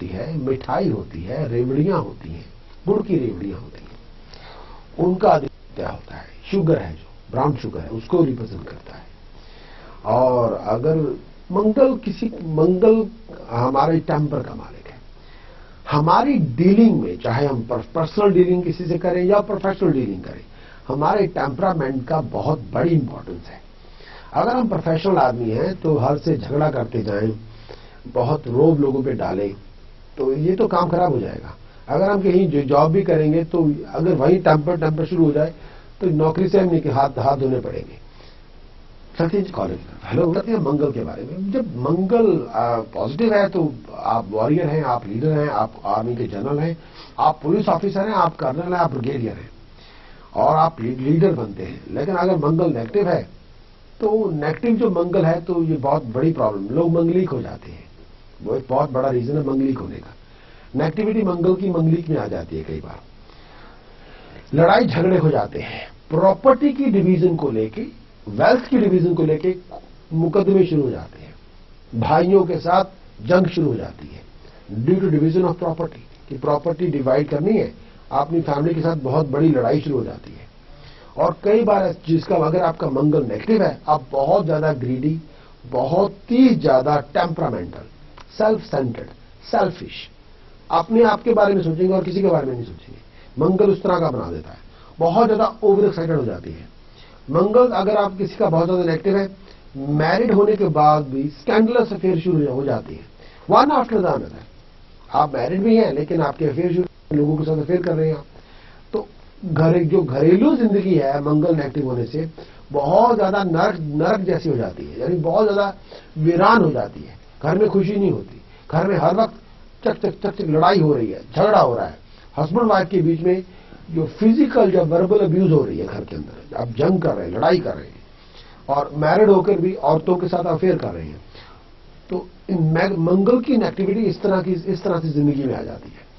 होती है, मिठाई होती है, रेवड़ियां होती हैं, गुड़ की रेवड़ियां होती हैं, उनका अधिक क्या होता है, शुगर है, जो ब्राउन शुगर है उसको रिप्रेजेंट करता है। और अगर मंगल हमारे टेम्पर का मालिक है। हमारी डीलिंग में, चाहे हम पर्सनल डीलिंग किसी से करें या प्रोफेशनल डीलिंग करें, हमारे टेम्परामेंट का बहुत बड़ी इंपॉर्टेंस है। अगर हम प्रोफेशनल आदमी हैं तो हर से झगड़ा करते जाएं, बहुत रोब लोगों पे डालें, तो ये तो काम खराब हो जाएगा। अगर हम कहीं जॉब भी करेंगे तो अगर वही टेम्पर शुरू हो जाए तो नौकरी से हम हाथ धोने पड़ेंगे। सतीश कॉलेज हेलो बताते हैं मंगल के बारे में। जब मंगल पॉजिटिव है तो आप वॉरियर हैं, आप लीडर हैं, आप आर्मी के जनरल हैं, आप पुलिस ऑफिसर हैं, आप कर्नल हैं, आप ब्रिगेडियर हैं और आप लीडर बनते हैं। लेकिन अगर मंगल नेगेटिव है तो नेगेटिव जो मंगल है तो ये बहुत बड़ी प्रॉब्लम, लोग मंगलिक हो जाते हैं। वो एक बहुत बड़ा रीजन है मंगलिक होने का। नेगेटिविटी मंगल की मंगलिक में आ जाती है। कई बार लड़ाई झगड़े हो जाते हैं, प्रॉपर्टी की डिवीजन को लेके, वेल्थ की डिवीजन को लेके मुकदमे शुरू हो जाते हैं, भाइयों के साथ जंग शुरू हो जाती है due to division of property. कि प्रॉपर्टी डिवाइड करनी है, अपनी फैमिली के साथ बहुत बड़ी लड़ाई शुरू हो जाती है। और कई बार जिसका अगर आपका मंगल नेगेटिव है, आप बहुत ज्यादा ग्रीडी, बहुत ही ज्यादा टेम्परामेंटल, सेल्फ सेंटर्ड, सेल्फिश, अपने आप के बारे में सोचेंगे और किसी के बारे में नहीं सोचेंगे। मंगल उस तरह का बना देता है, बहुत ज्यादा ओवर एक्साइटेड हो जाती है। मंगल अगर आप किसी का बहुत ज्यादा नेगेटिव है, मैरिड होने के बाद भी स्कैंडलस अफेयर शुरू हो जाती है, वन आफ्टर द अनदर। आप मैरिड भी हैं लेकिन आपके अफेयर शुरू, लोगों के साथ अफेयर कर रहे हैं आप। तो जो घरेलू जिंदगी है मंगल नेगेटिव होने से बहुत ज्यादा नरक जैसी हो जाती है, यानी बहुत ज्यादा वीरान हो जाती है। घर में खुशी नहीं होती, घर में हर वक्त चक चक चक चक लड़ाई हो रही है, झगड़ा हो रहा है, हस्बैंड वाइफ के बीच में जो फिजिकल, जो वर्बल अब्यूज हो रही है घर के अंदर, आप जंग कर रहे हैं, लड़ाई कर रहे हैं, और मैरिड होकर भी औरतों के साथ अफेयर कर रहे हैं। तो मंगल की नेगेटिविटी इस तरह से जिंदगी में आ जाती है।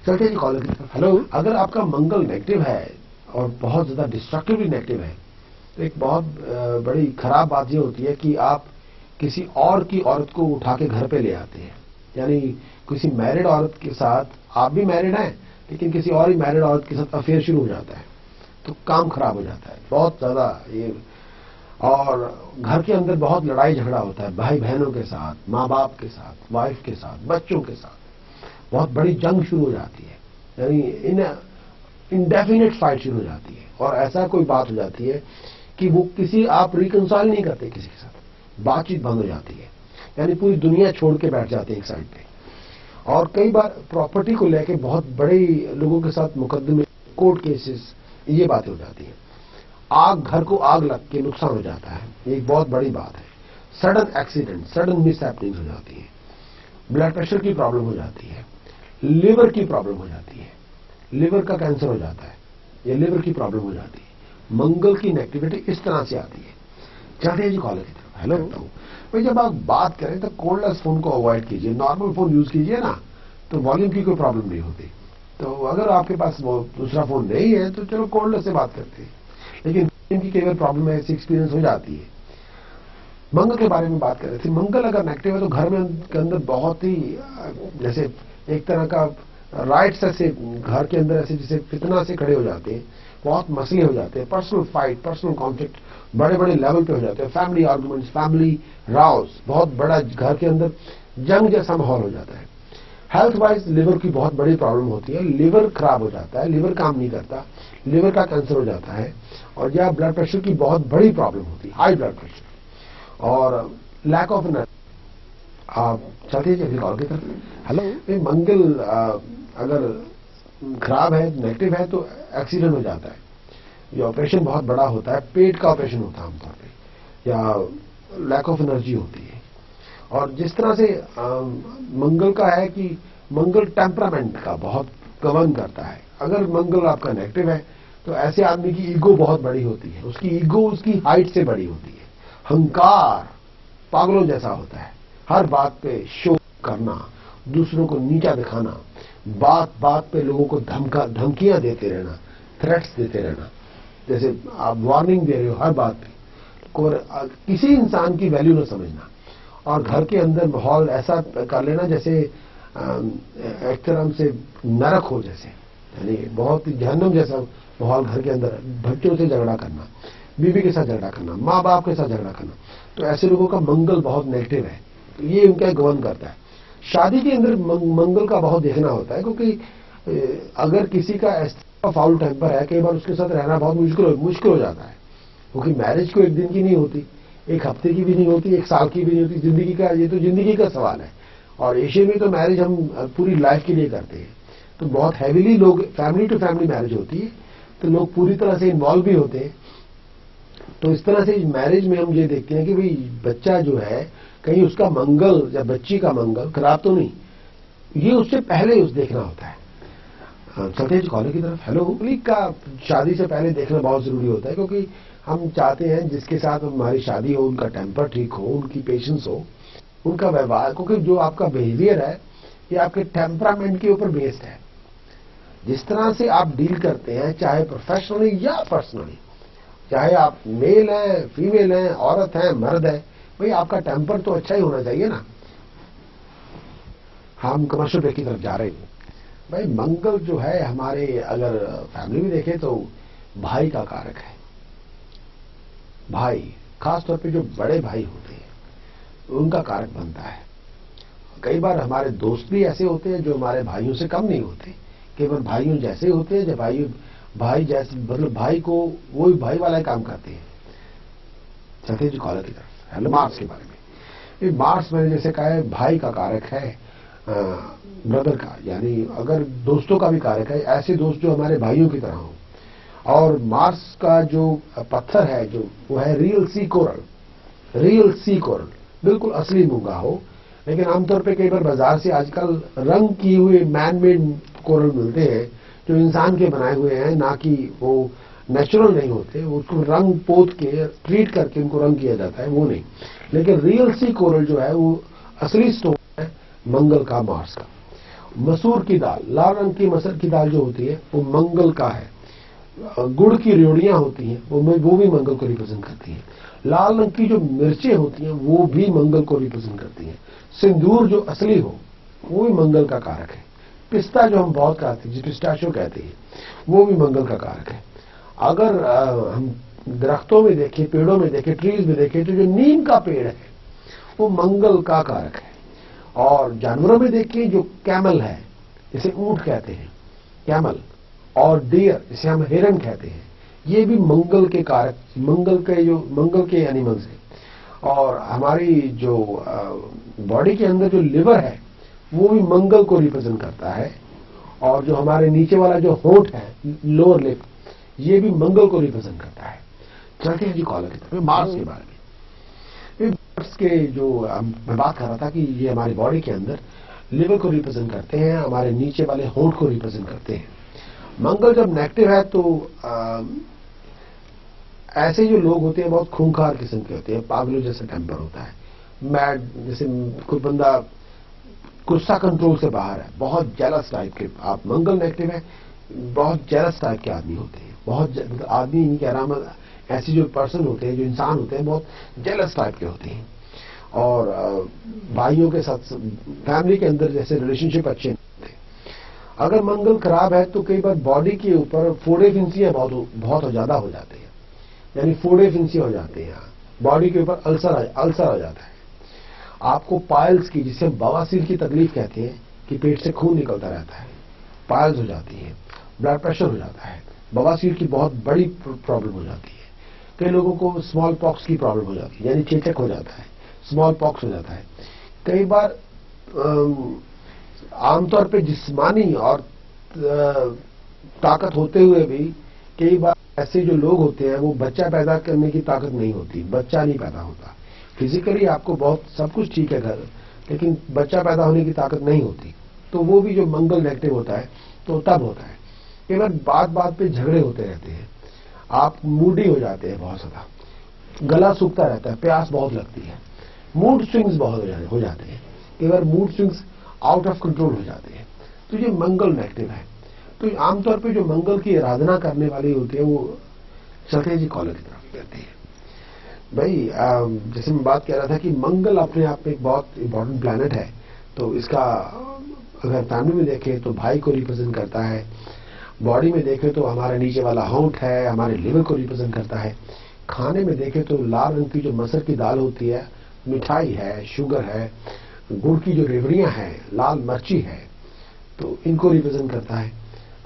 चलते हैं कॉलेज की तरफ। हेलो, अगर आपका मंगल नेगेटिव है और बहुत ज्यादा डिस्ट्रक्टिवली नेगेटिव है तो एक बहुत बड़ी खराब बात यह होती है कि आप किसी और की औरत को उठा के घर पे ले आते हैं। यानी किसी मैरिड औरत के साथ, आप भी मैरिड हैं लेकिन किसी और ही मैरिड औरत के साथ अफेयर शुरू हो जाता है, तो काम खराब हो जाता है बहुत ज्यादा ये। और घर के अंदर बहुत लड़ाई झगड़ा होता है, भाई बहनों के साथ, माँ बाप के साथ, वाइफ के साथ, बच्चों के साथ बहुत बड़ी जंग शुरू हो जाती है, यानी इंडेफिनेट फाइट शुरू हो जाती है। और ऐसा कोई बात हो जाती है कि वो आप रिकंसाइल नहीं करते किसी के साथ, बातचीत बंद हो जाती है, यानी पूरी दुनिया छोड़ के बैठ जाते हैं एक साइड पे। और कई बार प्रॉपर्टी को लेके बहुत बड़े लोगों के साथ मुकदमे, कोर्ट केसेस, ये बातें हो जाती हैं। घर को आग लग के नुकसान हो जाता है, ये एक बहुत बड़ी बात है। सडन एक्सीडेंट, सडन मिसहैपनिंग हो जाती है, ब्लड प्रेशर की प्रॉब्लम हो जाती है, लिवर की प्रॉब्लम हो जाती है, लिवर का कैंसर हो जाता है, ये लिवर की प्रॉब्लम हो जाती है। मंगल की नेगेटिविटी इस तरह से आती है। चलते हैं जी कॉलर की तरफ। हेलो भाई, जब आप बात करें तो कॉर्डलेस फोन को अवॉइड कीजिए, नॉर्मल फोन यूज कीजिए ना, तो वॉल्यूम की कोई प्रॉब्लम नहीं होती। तो अगर आपके पास वो दूसरा फोन नहीं है तो चलो कॉर्डलेस से बात करते हैं, लेकिन इनकी कई बार प्रॉब्लम ऐसी एक्सपीरियंस हो जाती है। मंगल के बारे में बात कर रहे थे। मंगल अगर नेगेटिव है तो घर में के अंदर बहुत ही जैसे एक तरह का राइट्स, ऐसे घर के अंदर ऐसे जैसे फितना से खड़े हो जाते हैं, बहुत मसले हो जाते हैं, पर्सनल फाइट, पर्सनल कॉन्फ्लिक्ट बड़े बड़े लेवल पे हो जाते हैं, फैमिली आर्गुमेंट्स, फैमिली राउज, बहुत बड़ा घर के अंदर जंग जैसा माहौल हो जाता है। हेल्थ वाइज लिवर की बहुत बड़ी प्रॉब्लम होती है, लिवर खराब हो जाता है, लिवर काम नहीं करता, लिवर का कैंसर हो जाता है, और या ब्लड प्रेशर की बहुत बड़ी प्रॉब्लम होती है, हाई ब्लड प्रेशर और लैक ऑफ एनर्जी। आप चलते हैं कॉल की तरफ। हेलो, मंगल अगर खराब है, नेगेटिव है, तो एक्सीडेंट हो जाता है, ये ऑपरेशन बहुत बड़ा होता है, पेट का ऑपरेशन होता है आमतौर पे, या लैक ऑफ एनर्जी होती है। और जिस तरह से मंगल का है कि मंगल टेम्परामेंट का बहुत गवर्न करता है। अगर मंगल आपका नेगेटिव है तो ऐसे आदमी की ईगो बहुत बड़ी होती है, उसकी ईगो उसकी हाइट से बड़ी होती है, हंकार पागलों जैसा होता है, हर बात पे शो करना, दूसरों को नीचा दिखाना, बात बात पे लोगों को धमकियां देते रहना, थ्रेट्स देते रहना, जैसे आप वार्निंग दे रहे हो हर बात पे, किसी इंसान की वैल्यू न समझना, और घर के अंदर माहौल ऐसा कर लेना जैसे एक तरह से नरक हो जैसे, यानी बहुत ही जहन्नम जैसा माहौल घर के अंदर, बच्चों से झगड़ा करना, बीवी के साथ झगड़ा करना, माँ बाप के साथ झगड़ा करना, तो ऐसे लोगों का मंगल बहुत नेगेटिव है, तो ये उनका गवर्न करता है। शादी के अंदर मंगल का बहुत देखना होता है, क्योंकि अगर किसी का फाउल टेम्पर है, कई बार उसके साथ रहना बहुत मुश्किल हो जाता है, क्योंकि मैरिज को एक दिन की नहीं होती, एक हफ्ते की भी नहीं होती, एक साल की भी नहीं होती, जिंदगी का, ये तो जिंदगी का सवाल है। और एशिया में तो मैरिज हम पूरी लाइफ के लिए करते हैं, तो बहुत हैवीली लोग, फैमिली टू फैमिली मैरिज होती है, तो लोग पूरी तरह से इन्वॉल्व भी होते हैं। तो इस तरह से मैरिज में हम ये देखते हैं कि भाई बच्चा जो है कहीं उसका मंगल या बच्ची का मंगल खराब तो नहीं, ये उससे पहले उस देखना होता है। सतेज कॉलेज की तरफ हेलो का शादी से पहले देखना बहुत जरूरी होता है, क्योंकि हम चाहते हैं जिसके साथ हमारी शादी हो उनका टेम्पर ठीक हो, उनकी पेशेंस हो, उनका व्यवहार, क्योंकि जो आपका बिहेवियर है ये आपके टेम्परामेंट के ऊपर बेस्ड है। जिस तरह से आप डील करते हैं, चाहे प्रोफेशनली या पर्सनली, चाहे आप मेल हैं, फीमेल हैं, औरत हैं, मर्द है, भाई आपका टेम्पर तो अच्छा ही होना चाहिए ना। हम कमर्शियल ब्रेक की तरफ जा रहे हैं। भाई मंगल जो है हमारे, अगर फैमिली में देखें तो भाई का कारक है। भाई खासतौर पे जो बड़े भाई होते हैं उनका कारक बनता है। कई बार हमारे दोस्त भी ऐसे होते हैं जो हमारे भाइयों से कम नहीं होते, केवल भाइयों जैसे होते हैं, जब भाई जैसे, मतलब भाई को वो भाई वाला काम करते हैं। सतीश कॉलेज की तरफ हेलो मार्स के बारे में, मार्स मैंने जैसे कहा है भाई का कारक है, ब्रदर का, यानी अगर दोस्तों का भी कारक है, ऐसे दोस्त जो हमारे भाइयों की तरह हो। और मार्स का जो पत्थर है जो वो है रियल सी कोरल, बिल्कुल असली मूंगा हो। लेकिन आमतौर पे कई बार बाजार से आजकल रंग किए हुए मैन मेड कोरल मिलते हैं जो इंसान के बनाए हुए हैं, ना कि वो नेचुरल नहीं होते, उसको रंग पोत के ट्रीट करके उनको रंग किया जाता है, वो नहीं। लेकिन रियल सी कोरल जो है वो असली स्टोन है मंगल का, मार्स का। मसूर की दाल, लाल रंग की मसूर की दाल जो होती है वो मंगल का है। गुड़ की रेवड़ियां होती हैं वो भी मंगल को रिप्रेजेंट करती हैं। लाल रंग की जो मिर्चें होती हैं वो भी मंगल को रिप्रेजेंट करती हैं। सिंदूर जो असली हो वो भी मंगल का कारक है। पिस्ता जो हम बहुत खाते हैं, पिस्ताशियो कहते हैं, वो भी मंगल का कारक है। अगर हम दरख्तों में देखें, पेड़ों में देखें, ट्रीज में देखें, तो जो नीम का पेड़ है वो मंगल का कारक है। और जानवरों में देखें, जो कैमल है, जिसे ऊंट कहते हैं कैमल, और डियर जिसे हम हिरन कहते हैं, ये भी मंगल के कारक, मंगल के एनिमल्स हैं। और हमारी जो बॉडी के अंदर जो लिवर है वो भी मंगल को रिप्रेजेंट करता है। और जो हमारे नीचे वाला जो होंठ है, लोअर लिप, ये भी मंगल को रिप्रेजेंट करता है। चलते हैं जी कॉलर की तरफ, मार्स के बारे में। मार्स के जो मैं बात कर रहा था कि ये हमारी बॉडी के अंदर लिवर को रिप्रेजेंट करते हैं, हमारे नीचे वाले होंठ को रिप्रेजेंट करते हैं। मंगल जब नेगेटिव है तो ऐसे जो लोग होते हैं बहुत खूंखार किस्म के होते हैं, पागलों जैसा टेम्पर होता है, मैड, जैसे कोई बंदा गुस्सा कंट्रोल से बाहर है, बहुत जेलस टाइप के। आप मंगल नेगेटिव है, बहुत जेलस टाइप के आदमी होते हैं, बहुत आदमी नहीं कह रहा मैं, ऐसे जो पर्सन होते हैं, जो इंसान होते हैं, बहुत जेलस टाइप के होते हैं। और भाइयों के साथ फैमिली के अंदर जैसे रिलेशनशिप अच्छे नहीं होते। अगर मंगल खराब है तो कई बार बॉडी के ऊपर फोड़े फिंसियां बहुत ज्यादा हो जाते हैं, यानी फोड़े फिंसियां हो जाते हैं, बॉडी के ऊपर अल्सर आ जाता है। आपको पाइल्स की, जिसे बवासीर की तकलीफ कहते हैं, कि पेट से खून निकलता रहता है, पाइल्स हो जाती है, ब्लड प्रेशर हो जाता है, बवासीर की बहुत बड़ी प्रॉब्लम हो जाती है। कई लोगों को स्मॉल पॉक्स की प्रॉब्लम हो जाती है, यानी चेचक हो जाता है, स्मॉल पॉक्स हो जाता है। कई बार आमतौर पे जिस्मानी और ताकत होते हुए भी कई बार ऐसे जो लोग होते हैं वो बच्चा पैदा करने की ताकत नहीं होती, बच्चा नहीं पैदा होता। फिजिकली आपको बहुत सब कुछ ठीक है घर, लेकिन बच्चा पैदा होने की ताकत नहीं होती। तो वो भी जो मंगल नेगेटिव होता है तो तब होता है। कई बार बात पे झगड़े होते रहते हैं, आप मूडी हो जाते हैं, बहुत ज्यादा गला सूखता रहता है, प्यास बहुत लगती है, मूड स्विंग्स बहुत हो जाते हैं, कई बार mood swings out of control हो जाते हैं। तो ये मंगल नेगेटिव है। तो आमतौर पे जो मंगल की आराधना करने वाले होते हैं वो चलते जी कॉलर की तरफ कहते हैं। भाई जैसे मैं बात कह रहा था कि मंगल अपने आप में एक बहुत इंपॉर्टेंट प्लैनेट है, तो इसका अगर फैमिली में देखें तो भाई को रिप्रेजेंट करता है, बॉडी में देखें तो हमारा नीचे वाला होंठ है, हमारे लिवर को रिप्रेजेंट करता है, खाने में देखें तो लाल रंग की जो मसर की दाल होती है, मिठाई है, शुगर है, गुड़ की जो रेवड़ियां हैं, लाल मिर्ची है, तो इनको रिप्रेजेंट करता है।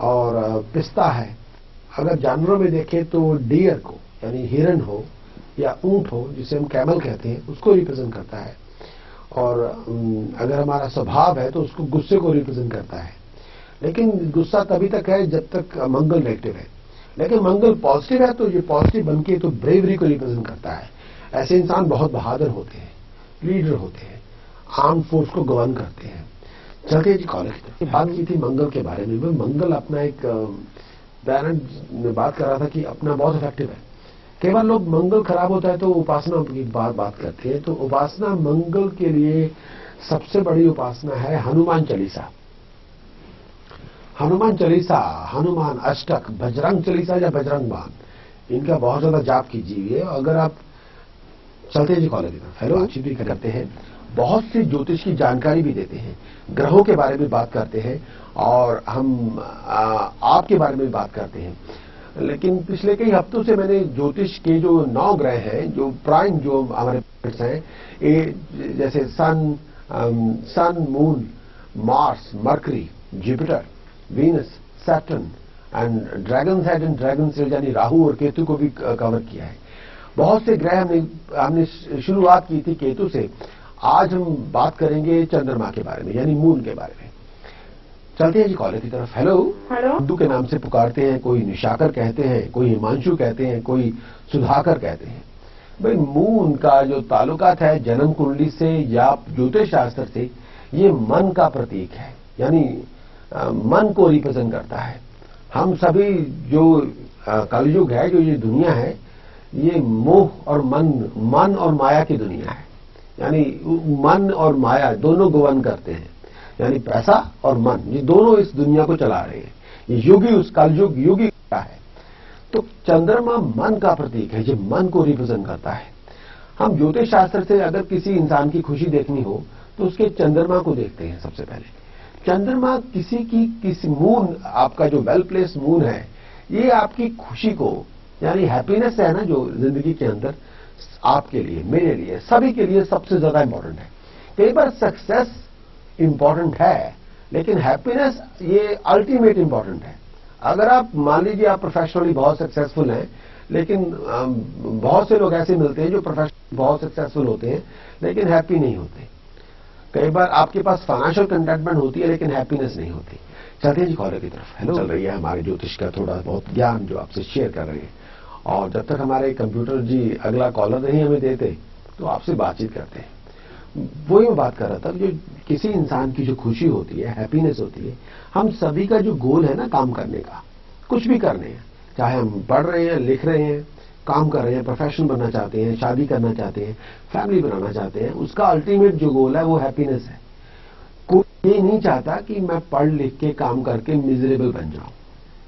और पिस्ता है। अगर जानवरों में देखें तो डियर को, यानी हिरन हो या ऊंट हो, जिसे हम कैमल कहते हैं, उसको रिप्रेजेंट करता है। और अगर हमारा स्वभाव है तो उसको गुस्से को रिप्रेजेंट करता है। लेकिन गुस्सा तभी तक है जब तक मंगल नेगेटिव है, लेकिन मंगल पॉजिटिव है तो ये पॉजिटिव बनके तो ब्रेवरी को रिप्रेजेंट करता है। ऐसे इंसान बहुत बहादुर होते हैं, लीडर होते हैं, आर्म फोर्स को गवर्न करते हैं। चलते जी कॉलेज बात की थी मंगल के बारे में। मंगल अपना एक पैरेंट बात कर रहा था कि अपना बहुत इफेक्टिव है। कई बार लोग मंगल खराब होता है तो उपासना की बात करते हैं। तो उपासना मंगल के लिए सबसे बड़ी उपासना है हनुमान चालीसा। हनुमान चालीसा, हनुमान अष्टक, बजरंग चालीसा या बजरंग बाण, इनका बहुत ज्यादा जाप कीजिए। अगर आप चलते जी कॉलेज में हेलो बातचीत भी करते हैं, बहुत सी ज्योतिष की जानकारी भी देते हैं, ग्रहों के बारे में बात करते हैं और हम आपके बारे में बात करते हैं। लेकिन पिछले कई हफ्तों से मैंने ज्योतिष के जो 9 ग्रह हैं, जो प्राइम जो हमारे हैं, ये जैसे sun, moon, Mars, Mercury, Jupiter, Venus, Saturn and dragon head and dragon tail यानी राहु और केतु को भी कवर किया है। बहुत से ग्रह हमने शुरुआत की थी केतु से। आज हम बात करेंगे चंद्रमा के बारे में, यानी मून के बारे में। चलते हैं जी कॉलेज की तरफ। हेलो हिंदू के नाम से पुकारते हैं, कोई निशाकर कहते हैं, कोई हिमांशु कहते हैं, कोई सुधाकर कहते हैं। भाई मून का जो ताल्लुकात है जन्म कुंडली से या ज्योतिष शास्त्र से, ये मन का प्रतीक है, यानी मन को रिप्रेजेंट करता है। हम सभी जो कलयुग है, जो ये दुनिया है, ये मोह और मन और माया की दुनिया है। यानी मन और माया दोनों गवर्न करते हैं, यानी पैसा और मन, ये दोनों इस दुनिया को चला रहे हैं। ये युग ही उस कलयुग युग का है। तो चंद्रमा मन का प्रतीक है, ये मन को रिप्रेजेंट करता है। हम ज्योतिष शास्त्र से अगर किसी इंसान की खुशी देखनी हो तो उसके चंद्रमा को देखते हैं सबसे पहले। चंद्रमा किसी मून, आपका जो वेल प्लेस मून है, ये आपकी खुशी को, यानी हैप्पीनेस है ना जो जिंदगी के अंदर, आपके लिए, मेरे लिए, सभी के लिए सबसे ज्यादा इंपॉर्टेंट है। कई बार सक्सेस इंपॉर्टेंट है, लेकिन हैप्पीनेस ये अल्टीमेट इंपॉर्टेंट है। अगर आप मान लीजिए आप प्रोफेशनली बहुत सक्सेसफुल हैं, लेकिन बहुत से लोग ऐसे मिलते हैं जो प्रोफेशनली बहुत सक्सेसफुल होते हैं लेकिन हैप्पी नहीं होते। कई बार आपके पास फाइनेंशियल कंटेंटमेंट होती है लेकिन हैप्पीनेस नहीं होती। चलते हैं जी कॉलर की तरफ। हेलो, चल रही है हमारे ज्योतिष का थोड़ा बहुत ज्ञान जो आपसे शेयर कर रहे हैं। और जब तक हमारे कंप्यूटर जी अगला कॉलर नहीं हमें देते तो आपसे बातचीत करते हैं। वही मैं बात कर रहा था, जो किसी इंसान की जो खुशी होती है, हैप्पीनेस होती है, हम सभी का जो गोल है ना काम करने का, कुछ भी करने हैं, चाहे हम पढ़ रहे हैं, लिख रहे हैं, काम कर रहे हैं, प्रोफेशनल बनना चाहते हैं, शादी करना चाहते हैं, फैमिली बनाना चाहते हैं, उसका अल्टीमेट जो गोल है वो हैप्पीनेस है। कोई ये नहीं चाहता कि मैं पढ़ लिख के काम करके मिजरेबल बन जाऊं।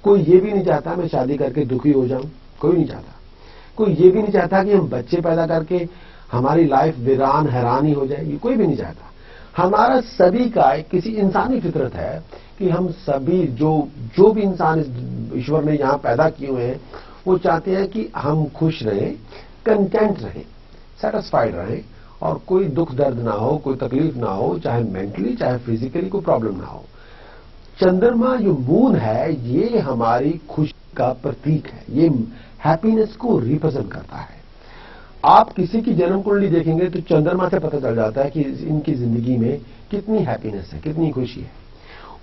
कोई ये भी नहीं चाहता मैं शादी करके दुखी हो जाऊं, कोई नहीं चाहता। कोई ये भी नहीं चाहता कि हम बच्चे पैदा करके हमारी लाइफ वीरान हैरानी हो जाए, ये कोई भी नहीं चाहता। हमारा सभी का किसी इंसानी फितरत है कि हम सभी जो भी इंसान इस ईश्वर ने यहां पैदा किए हुए हैं, वो चाहते हैं कि हम खुश रहें, कंटेंट रहें, सेटिस्फाइड रहें और कोई दुख दर्द ना हो, कोई तकलीफ ना हो, चाहे मेंटली चाहे फिजिकली कोई प्रॉब्लम ना हो। चंद्रमा जो मून है ये हमारी खुशी का प्रतीक है, ये हैप्पीनेस को रिप्रेजेंट करता है। आप किसी की जन्म कुंडली देखेंगे तो चंद्रमा से पता चल जाता है कि इनकी जिंदगी में कितनी हैप्पीनेस है, कितनी खुशी है।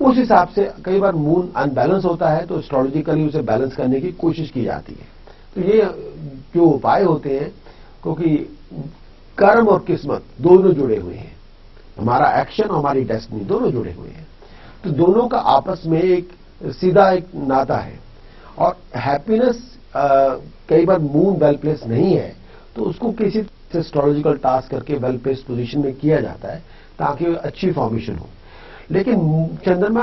उस हिसाब से कई बार मून अनबैलेंस होता है तो एस्ट्रोलॉजिकली उसे बैलेंस करने की कोशिश की जाती है। तो ये जो उपाय होते हैं, क्योंकि कर्म और किस्मत दोनों जुड़े हुए हैं, हमारा एक्शन और हमारी डेस्टिनी दोनों जुड़े हुए हैं, तो दोनों का आपस में एक सीधा एक नाता है। और हैप्पीनेस कई बार मून वेल प्लेस नहीं है तो उसको किसी एस्ट्रोलॉजिकल टास्क करके वेल प्लेस पोजीशन में किया जाता है ताकि अच्छी फॉर्मेशन हो। लेकिन चंद्रमा